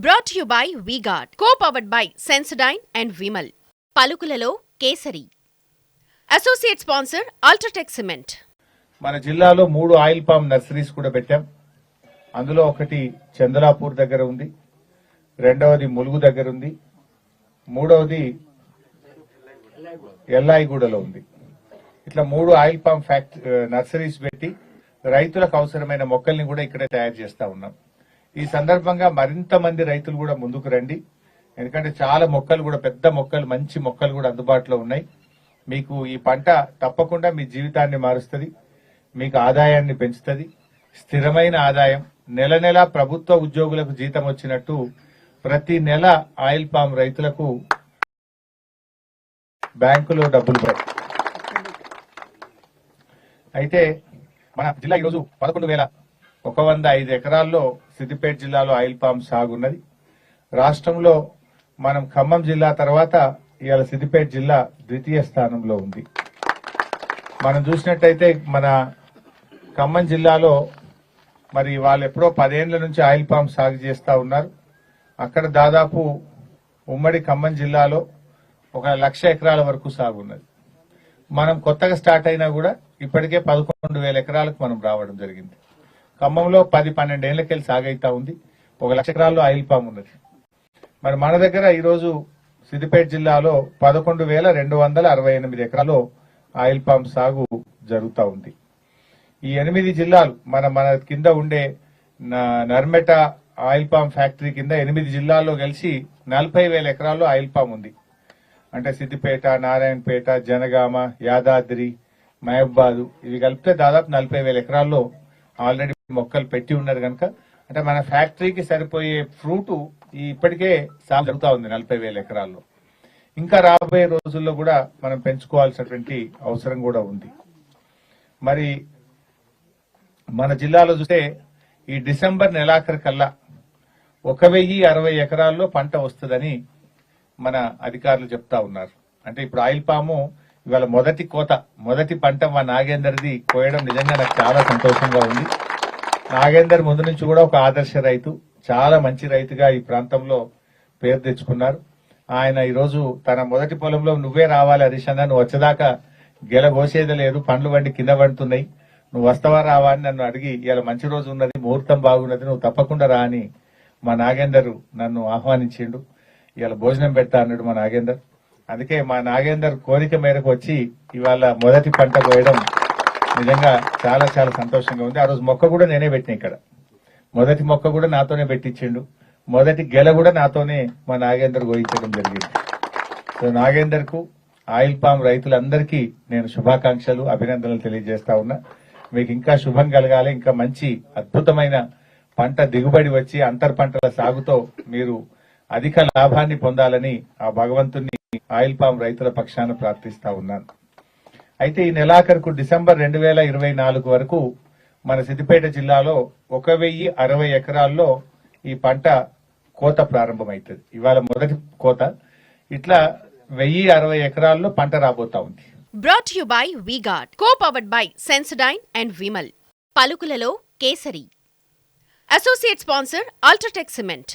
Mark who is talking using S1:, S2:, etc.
S1: Brought to you by V-Guard, co-powered by Sensodyne and Vimal. పలుకులలో Kesari. Associate sponsor UltraTech cement.
S2: మన జిల్లాలో 3 oil palm nurseries కూడా పెట్టాం. అందులో ఒకటి చందలాపూర్ దగ్గర ఉంది, రెండవది ములుగు దగ్గర ఉంది, మూడవది ఎల్లాయిగూడలో ఉంది. ఇట్లా 3 ఆయిల్ పామ్ నర్సరీస్ పెట్టి రైతులకు అవసరమైన మొక్కల్ని కూడా ఇక్కడే తయారు చేస్తా ఉన్నాం. ఈ సందర్భంగా మరింత మంది రైతులు కూడా ముందుకు రండి. ఎందుకంటే చాలా మొక్కలు కూడా, పెద్ద మొక్కలు, మంచి మొక్కలు కూడా అందుబాటులో ఉన్నాయి. మీకు ఈ పంట తప్పకుండా మీ జీవితాన్ని మారుస్తుంది, మీకు ఆదాయాన్ని పెంచుతుంది. స్థిరమైన ఆదాయం, నెల నెల ప్రభుత్వ ఉద్యోగులకు జీతం వచ్చినట్టు ప్రతి నెల ఆయిల్ పామ్ రైతులకు బ్యాంకులో డబ్బులు పడతాయి. అయితే మన జిల్లా ఈరోజు 11,105 ఎకరాల్లో సిద్దిపేట జిల్లాలో ఆయిల్ పామ్ సాగు ఉన్నది. రాష్ట్రంలో మనం ఖమ్మం జిల్లా తర్వాత ఇవాళ సిద్దిపేట జిల్లా ద్వితీయ స్థానంలో ఉంది. మనం చూసినట్టయితే మన ఖమ్మం జిల్లాలో మరి వాళ్ళు ఎప్పుడో 10 ఏళ్ల నుంచి ఆయిల్ పామ్ సాగు చేస్తా ఉన్నారు. అక్కడ దాదాపు ఉమ్మడి ఖమ్మం జిల్లాలో 1,00,000 ఎకరాల వరకు సాగు ఉన్నది. మనం కొత్తగా స్టార్ట్ అయినా కూడా ఇప్పటికే 11,000 ఎకరాలకు మనం రావడం జరిగింది. ఖమ్మంలో 10-12 ఏళ్లకెళ్ళి సాగైతా ఉంది. 1,00,000 ఎకరాల్లో ఆయిల్ పామ్ ఉన్నది. మరి మన దగ్గర ఈరోజు సిద్దిపేట జిల్లాలో 11,268 ఎకరాల్లో ఆయిల్ పామ్ సాగు జరుగుతూ ఉంది. ఈ 8 జిల్లాలు మన కింద ఉండే నర్మెట ఆయిల్ పామ్ ఫ్యాక్టరీ కింద 8 జిల్లాల్లో కలిసి 40,000 ఎకరాల్లో ఆయిల్ పామ్ ఉంది. అంటే సిద్దిపేట, నారాయణపేట, జనగామ, యాదాద్రి, మహబాద్ ఇవి కలిపితే దాదాపు 40,000 ఎకరాల్లో ఆల్రెడీ మొక్కలు పెట్టి ఉన్నారు కనుక, అంటే మన ఫ్యాక్టరీకి సరిపోయే ఫ్రూట్ ఇప్పటికే సాగు జరుగుతూ ఉంది 40,000 ఎకరాల్లో. ఇంకా రాబోయే రోజుల్లో కూడా మనం పెంచుకోవాల్సినటువంటి అవసరం కూడా ఉంది. మరి మన జిల్లాలో చూస్తే ఈ డిసెంబర్ నెలాఖరు కల్లా 1,060 ఎకరాల్లో పంట వస్తుందని మన అధికారులు చెప్తా ఉన్నారు. అంటే ఇప్పుడు ఆయిల్ పాము ఇవాళ మొదటి పంట మా నాగేందర్ది కోయడం నిజంగా నాకు చాలా సంతోషంగా ఉంది. నాగేందర్ ముందు నుంచి కూడా ఒక ఆదర్శ రైతు, చాలా మంచి రైతుగా ఈ ప్రాంతంలో పేరు తెచ్చుకున్నారు. ఆయన ఈరోజు తన మొదటి పొలంలో నువ్వే రావాలి హరీష్ అన్న, నువ్వు వచ్చేదాకా గెల కోసేది లేదు, పండ్లు వండి కింద పడుతున్నాయి, నువ్వు వస్తావా రావా అని నన్ను అడిగి ఇవాళ మంచి రోజు ఉన్నది, ముహూర్తం బాగున్నది, నువ్వు తప్పకుండా రా అని మా నాగేందర్ నన్ను ఆహ్వానించిండు. ఇవాళ భోజనం పెడతా అన్నాడు మా నాగేందర్. అందుకే మా నాగేందర్ కోరిక మేరకు వచ్చి ఇవాళ మొదటి పంట కోయడం నిజంగా చాలా చాలా సంతోషంగా ఉంది. ఆ రోజు మొక్క కూడా నేనే పెట్టిన, ఇక్కడ మొదటి మొక్క కూడా నాతోనే పెట్టించిండు, మొదటి గెల కూడా నాతోనే మా నాగేందర్ కోయించడం జరిగింది. సో నాగేందర్ కు, ఆయిల్ పామ్ రైతులందరికీ నేను శుభాకాంక్షలు, అభినందనలు తెలియజేస్తా ఉన్నా. మీకు ఇంకా శుభం కలగాలి, ఇంకా మంచి అద్భుతమైన పంట దిగుబడి వచ్చి అంతర్ పంటల సాగుతో మీరు అధిక లాభాన్ని పొందాలని ఆ భగవంతుని ఆయిల్ పామ్ రైతుల పక్షాన ప్రార్థిస్తా ఉన్నాను. అయితే ఈ నెలాఖరుకు డిసెంబర్ 2024 వరకు మన సిద్దిపేట జిల్లాలో 1,060 ఎకరాల్లో ఈ పంట కోత ప్రారంభమవుతుంది. ఇవాళ మొదటి కోత. ఇట్లా 1,060 ఎకరాల్లో పంట రాబోతా ఉంది.
S1: Brought to you by V-Guard, co-powered by Sensodyne and Vimal. పలుకులలో Kesari. Associate sponsor UltraTech cement.